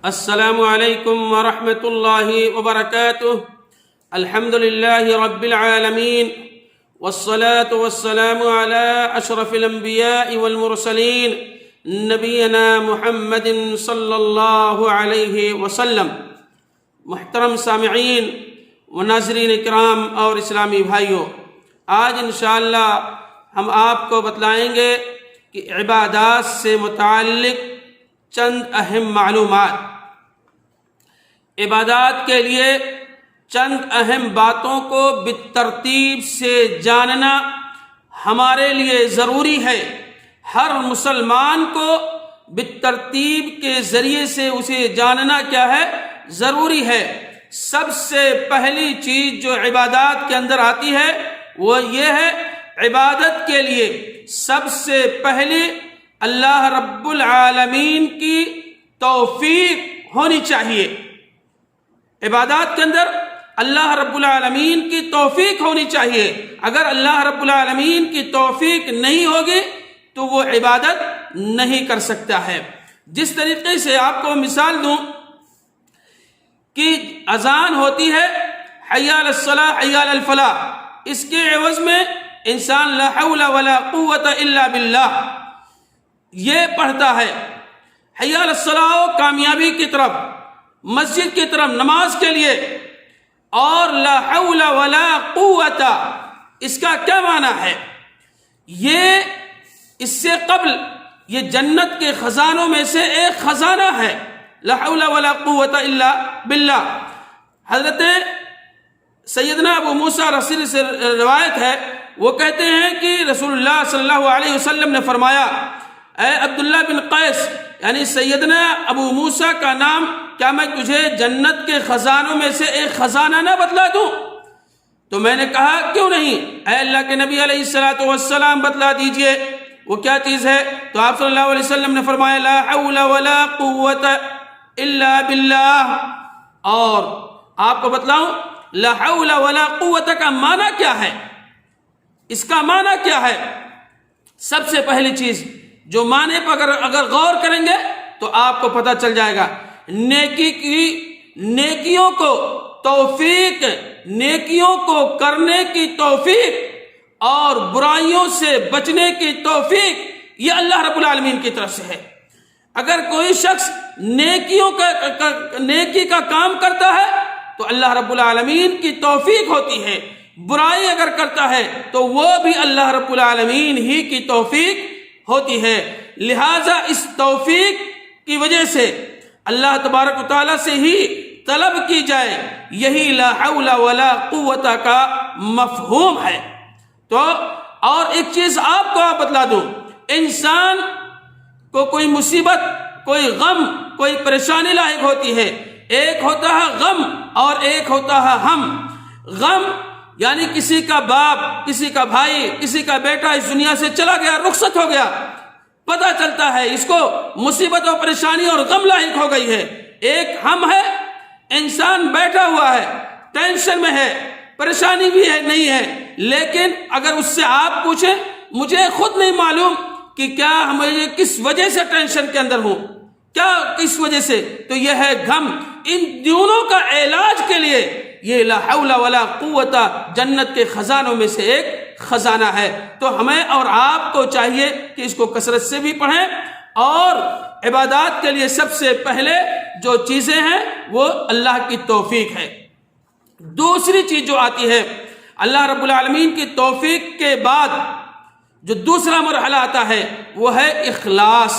السلام علیکم ورحمۃ اللہ وبرکاتہ۔ الحمد للہ رب العالمین والصلاة والسلام علی اشرف الانبیاء والمرسلین نبینا محمد صلی اللہ علیہ وسلم۔ محترم سامعین و ناظرین اکرام اور اسلامی بھائیوں، آج انشاءاللہ ہم آپ کو بتلائیں گے کہ عبادات سے متعلق چند اہم معلومات۔ عبادات کے لیے چند اہم باتوں کو بالترتیب سے جاننا ہمارے لیے ضروری ہے۔ ہر مسلمان کو بالترتیب کے ذریعے سے اسے جاننا کیا ہے؟ ضروری ہے۔ سب سے پہلی چیز جو عبادات کے اندر آتی ہے وہ یہ ہے، عبادت کے لیے سب سے پہلے اللہ رب العالمین کی توفیق ہونی چاہیے۔ عبادات کے اندر اللہ رب العالمین کی توفیق ہونی چاہیے۔ اگر اللہ رب العالمین کی توفیق نہیں ہوگی تو وہ عبادت نہیں کر سکتا ہے۔ جس طریقے سے آپ کو مثال دوں کہ اذان ہوتی ہے حی علی الصلاۃ حی علی الفلاح، اس کے عوض میں انسان لا حول ولا قوت الا باللہ یہ پڑھتا ہے۔ حی علی الصلاۃ کامیابی کی طرف، مسجد کی طرف، نماز کے لیے، اور لا حول ولا قوت اس کا کیا معنی ہے؟ یہ اس سے قبل یہ جنت کے خزانوں میں سے ایک خزانہ ہے، لا حول ولا قوت الا باللہ۔ حضرت سیدنا ابو موسیٰ رسول سے روایت ہے، وہ کہتے ہیں کہ رسول اللہ صلی اللہ علیہ وسلم نے فرمایا، اے عبداللہ بن قیس، یعنی سیدنا ابو موسیٰ کا نام، کیا میں تجھے جنت کے خزانوں میں سے ایک خزانہ نہ بتلا دوں؟ تو میں نے کہا کیوں نہیں، اے اللہ کے نبی علیہ السلام بتلا دیجئے، وہ کیا چیز ہے؟ تو آپ صلی اللہ علیہ وسلم نے فرمایا لا حول ولا قوت الا باللہ۔ اور آپ کو بتلاؤں لا حول ولا قوت کا معنی کیا ہے؟ اس کا معنی کیا ہے؟ سب سے پہلی چیز جو معنی پر اگر غور کریں گے تو آپ کو پتہ چل جائے گا، نیکیوں کو توفیق، نیکیوں کو کرنے کی توفیق اور برائیوں سے بچنے کی توفیق یہ اللہ رب العالمین کی طرف سے ہے۔ اگر کوئی شخص نیکی کا کام کرتا ہے تو اللہ رب العالمین کی توفیق ہوتی ہے، برائی اگر کرتا ہے تو وہ بھی اللہ رب العالمین ہی کی توفیق ہوتی ہے۔ لہذا اس توفیق کی وجہ سے اللہ تبارک و تعالیٰ سے ہی طلب کی جائے، یہی لا حول ولا قوت کا مفہوم ہے۔ تو اور ایک چیز آپ کو بتلا دوں، انسان کو کوئی مصیبت، کوئی غم، کوئی پریشانی لاحق ہوتی ہے، ایک ہوتا ہے غم اور ایک ہوتا ہے ہم۔ غم یعنی کسی کا باپ، کسی کا بھائی، کسی کا بیٹا اس دنیا سے چلا گیا، رخصت ہو گیا، پتہ چلتا ہے اس کو مصیبت اور پریشانی اور غم لاحق ہو گئی ہے۔ ایک ہم ہے، انسان بیٹھا ہوا ہے، ٹینشن میں ہے، پریشانی بھی ہے نہیں ہے، لیکن اگر اس سے آپ پوچھیں مجھے خود نہیں معلوم کہ کیا ہمیں کس وجہ سے ٹینشن کے اندر ہوں، کیا کس وجہ سے، تو یہ ہے غم۔ ان دونوں کا علاج کے لیے یہ لا حول ولا قوت جنت کے خزانوں میں سے ایک خزانہ ہے۔ تو ہمیں اور آپ کو چاہیے کہ اس کو کثرت سے بھی پڑھیں، اور عبادات کے لیے سب سے پہلے جو چیزیں ہیں وہ اللہ کی توفیق ہے۔ دوسری چیز جو آتی ہے، اللہ رب العالمین کی توفیق کے بعد جو دوسرا مرحلہ آتا ہے وہ ہے اخلاص۔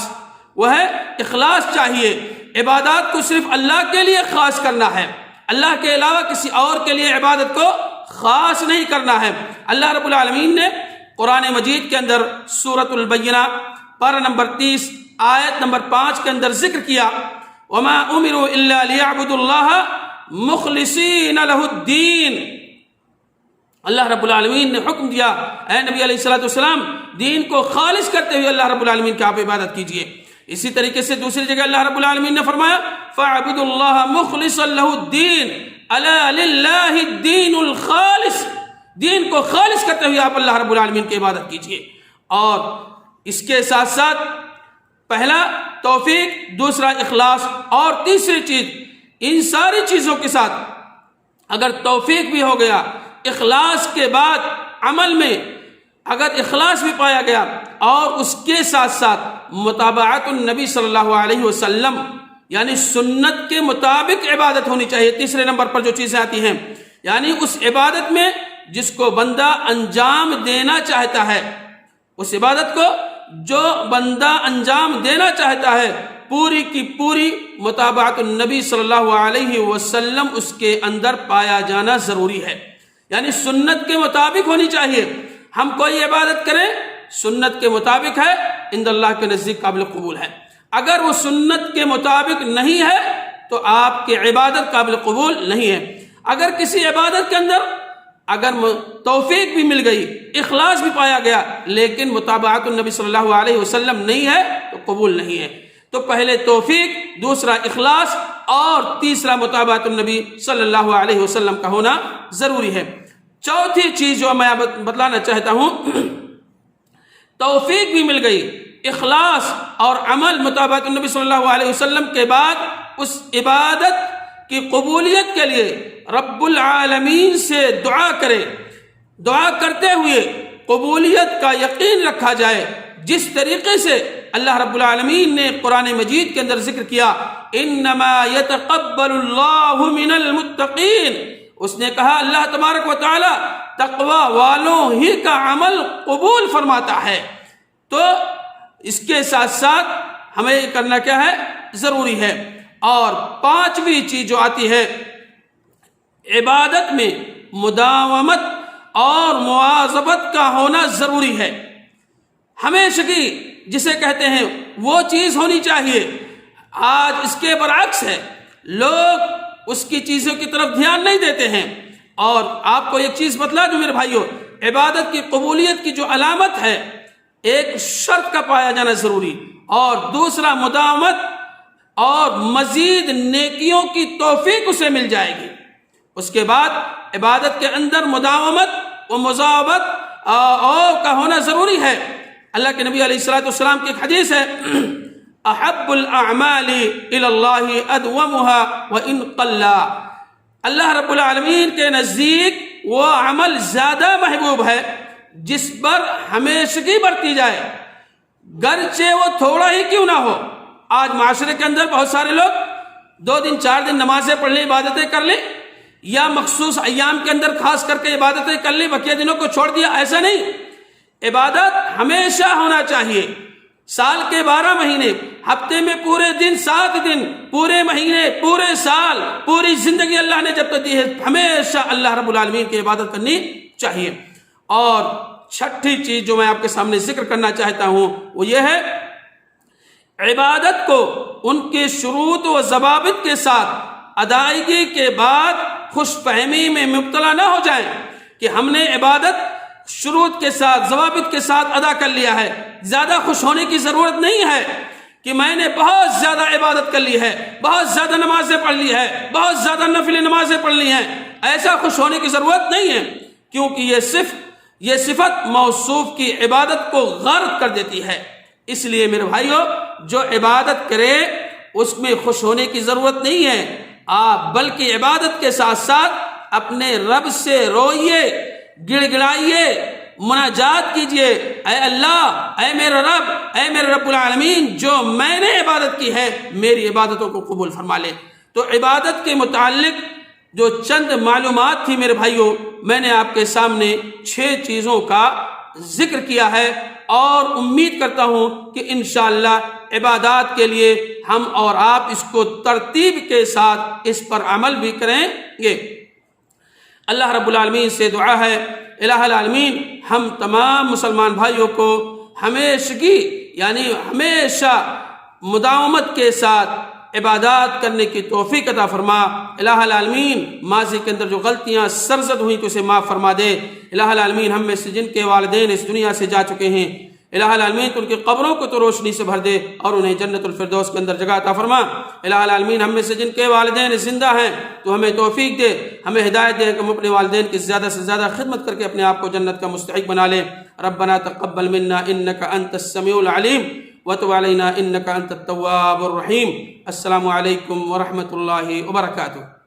وہ ہے اخلاص چاہیے، عبادات کو صرف اللہ کے لیے خاص کرنا ہے، اللہ کے علاوہ کسی اور کے لیے عبادت کو خاص نہیں کرنا ہے۔ اللہ رب العالمین نے قرآن مجید کے اندر سورۃ البینہ پارہ نمبر 30 آیت نمبر 5 کے اندر ذکر کیا، وما امروا الا ليعبدوا الله مخلصین لہ الدین۔ اللہ رب العالمین نے حکم دیا، اے نبی علیہ السلام دین کو خالص کرتے ہوئے اللہ رب العالمین کی آپ عبادت کیجئے۔ اسی طریقے سے دوسری جگہ اللہ رب العالمین نے فرمایا فَاعْبُدُوا اللَّهَ مُخْلِصًا لَهُ الدِّينَ أَلَا لِلَّهِ الدِّينُ الْخَالِص۔ دین کو خالص کرتے ہوئے آپ اللہ رب العالمین کی عبادت کیجئے۔ اور اس کے ساتھ ساتھ پہلا توفیق، دوسرا اخلاص، اور تیسری چیز ان ساری چیزوں کے ساتھ اگر توفیق بھی ہو گیا، اخلاص کے بعد عمل میں اگر اخلاص بھی پایا گیا اور اس کے ساتھ ساتھ متابعت النبی صلی اللہ علیہ وسلم یعنی سنت کے مطابق عبادت ہونی چاہیے۔ تیسرے نمبر پر جو چیزیں آتی ہیں یعنی اس عبادت میں جس کو بندہ انجام دینا چاہتا ہے، اس عبادت کو جو بندہ انجام دینا چاہتا ہے پوری کی پوری متابعت النبی صلی اللہ علیہ وسلم اس کے اندر پایا جانا ضروری ہے، یعنی سنت کے مطابق ہونی چاہیے۔ ہم کوئی عبادت کریں سنت کے مطابق ہے، عند اللہ کے نزدیک قابل قبول ہے۔ اگر وہ سنت کے مطابق نہیں ہے تو آپ کی عبادت قابل قبول نہیں ہے۔ اگر کسی عبادت کے اندر اگر توفیق بھی مل گئی، اخلاص بھی پایا گیا، لیکن متابعت النبی صلی اللہ علیہ وسلم نہیں ہے تو قبول نہیں ہے۔ تو پہلے توفیق، دوسرا اخلاص، اور تیسرا متابعت النبی صلی اللہ علیہ وسلم کا ہونا ضروری ہے۔ چوتھی چیز جو میں بتلانا چاہتا ہوں، توفیق بھی مل گئی، اخلاص اور عمل متابعت النبی صلی اللہ علیہ وسلم کے بعد اس عبادت کی قبولیت کے لیے رب العالمین سے دعا کرے، دعا کرتے ہوئے قبولیت کا یقین رکھا جائے، جس طریقے سے اللہ رب العالمین نے قرآن مجید کے اندر ذکر کیا انما یتقبل اللہ من المتقین، اس نے کہا اللہ تبارک و تعالی تقوی والوں ہی کا عمل قبول فرماتا ہے۔ تو اس کے ساتھ ساتھ ہمیں یہ کرنا کیا ہے، ضروری ہے۔ اور پانچویں چیز جو آتی ہے، عبادت میں مداومت اور مواظبت کا ہونا ضروری ہے۔ ہمیشہ کی جسے کہتے ہیں وہ چیز ہونی چاہیے۔ آج اس کے برعکس ہے، لوگ اس کی چیزوں کی طرف دھیان نہیں دیتے ہیں۔ اور آپ کو ایک چیز بتلا دوں میرے بھائیو، عبادت کی قبولیت کی جو علامت ہے، ایک شرط کا پایا جانا ضروری، اور دوسرا مداومت اور مزید نیکیوں کی توفیق اسے مل جائے گی۔ اس کے بعد عبادت کے اندر مداومت و مواظبت اور کا ہونا ضروری ہے۔ اللہ کے نبی علیہ السلام کی ایک حدیث ہے، احب الاعمال الی اللہ ادومها وان قل، اللہ رب العالمین کے نزدیک وہ عمل زیادہ محبوب ہے جس پر ہمیشگی برتی جائے، گرچہ وہ تھوڑا ہی کیوں نہ ہو۔ آج معاشرے کے اندر بہت سارے لوگ 2 دن 4 دن نمازیں پڑھ لیں، عبادتیں کر لیں، یا مخصوص ایام کے اندر خاص کر کے عبادتیں کر لیں، بقیہ دنوں کو چھوڑ دیا۔ ایسا نہیں، عبادت ہمیشہ ہونا چاہیے۔ سال کے 12 مہینے، ہفتے میں پورے دن 7 دن، پورے مہینے، پورے سال، پوری زندگی اللہ نے جب تک دی ہے، ہمیشہ اللہ رب العالمین کی عبادت کرنی چاہیے۔ اور چھٹی چیز جو میں آپ کے سامنے ذکر کرنا چاہتا ہوں وہ یہ ہے، عبادت کو ان کے شروط و ضوابط کے ساتھ ادائیگی کے بعد خوش فہمی میں مبتلا نہ ہو جائیں کہ ہم نے عبادت شروط کے ساتھ ضوابط کے ساتھ ادا کر لیا ہے۔ زیادہ خوش ہونے کی ضرورت نہیں ہے کہ میں نے بہت زیادہ عبادت کر لی ہے، بہت زیادہ نمازیں پڑھ لی ہے، بہت زیادہ نفل نمازیں پڑھ لی ہیں۔ ایسا خوش ہونے کی ضرورت نہیں ہے، کیونکہ یہ صفت موصوف کی عبادت کو غارت کر دیتی ہے۔ اس لیے میرے بھائیو، جو عبادت کرے اس میں خوش ہونے کی ضرورت نہیں ہے، آپ بلکہ عبادت کے ساتھ ساتھ اپنے رب سے روئیے، گڑ گڑائیے، مناجات کیجئے، اے اللہ، اے میرا رب، اے میرے رب العالمین، جو میں نے عبادت کی ہے میری عبادتوں کو قبول فرما لے۔ تو عبادت کے متعلق جو چند معلومات تھی میرے بھائیوں، میں نے آپ کے سامنے 6 چیزوں کا ذکر کیا ہے، اور امید کرتا ہوں کہ انشاءاللہ عبادات کے لیے ہم اور آپ اس کو ترتیب کے ساتھ اس پر عمل بھی کریں گے۔ اللہ رب العالمین سے دعا ہے، الہ العالمین ہم تمام مسلمان بھائیوں کو ہمیشگی یعنی ہمیشہ مداومت کے ساتھ عبادات کرنے کی توفیق عطا فرما۔ الہ العالمین ماضی کے اندر جو غلطیاں سرزد ہوئیں تو اسے معاف فرما دے۔ الہ العالمین ہم میں سے جن کے والدین اس دنیا سے جا چکے ہیں، الہ العالمین تو ان کی قبروں کو تو روشنی سے بھر دے اور انہیں جنت الفردوس کے اندر جگہ عطا فرما۔ الہ العالمین ہم میں سے جن کے والدین زندہ ہیں تو ہمیں توفیق دے، ہمیں ہدایت دے کہ ہم اپنے والدین کی زیادہ سے زیادہ خدمت کر کے اپنے آپ کو جنت کا مستحق بنا لیں۔ ربنا تقبل منا انک انت السمیع العلیم وتب علينا إنك أنت التواب الرحيم. السلام عليكم ورحمة الله وبركاته.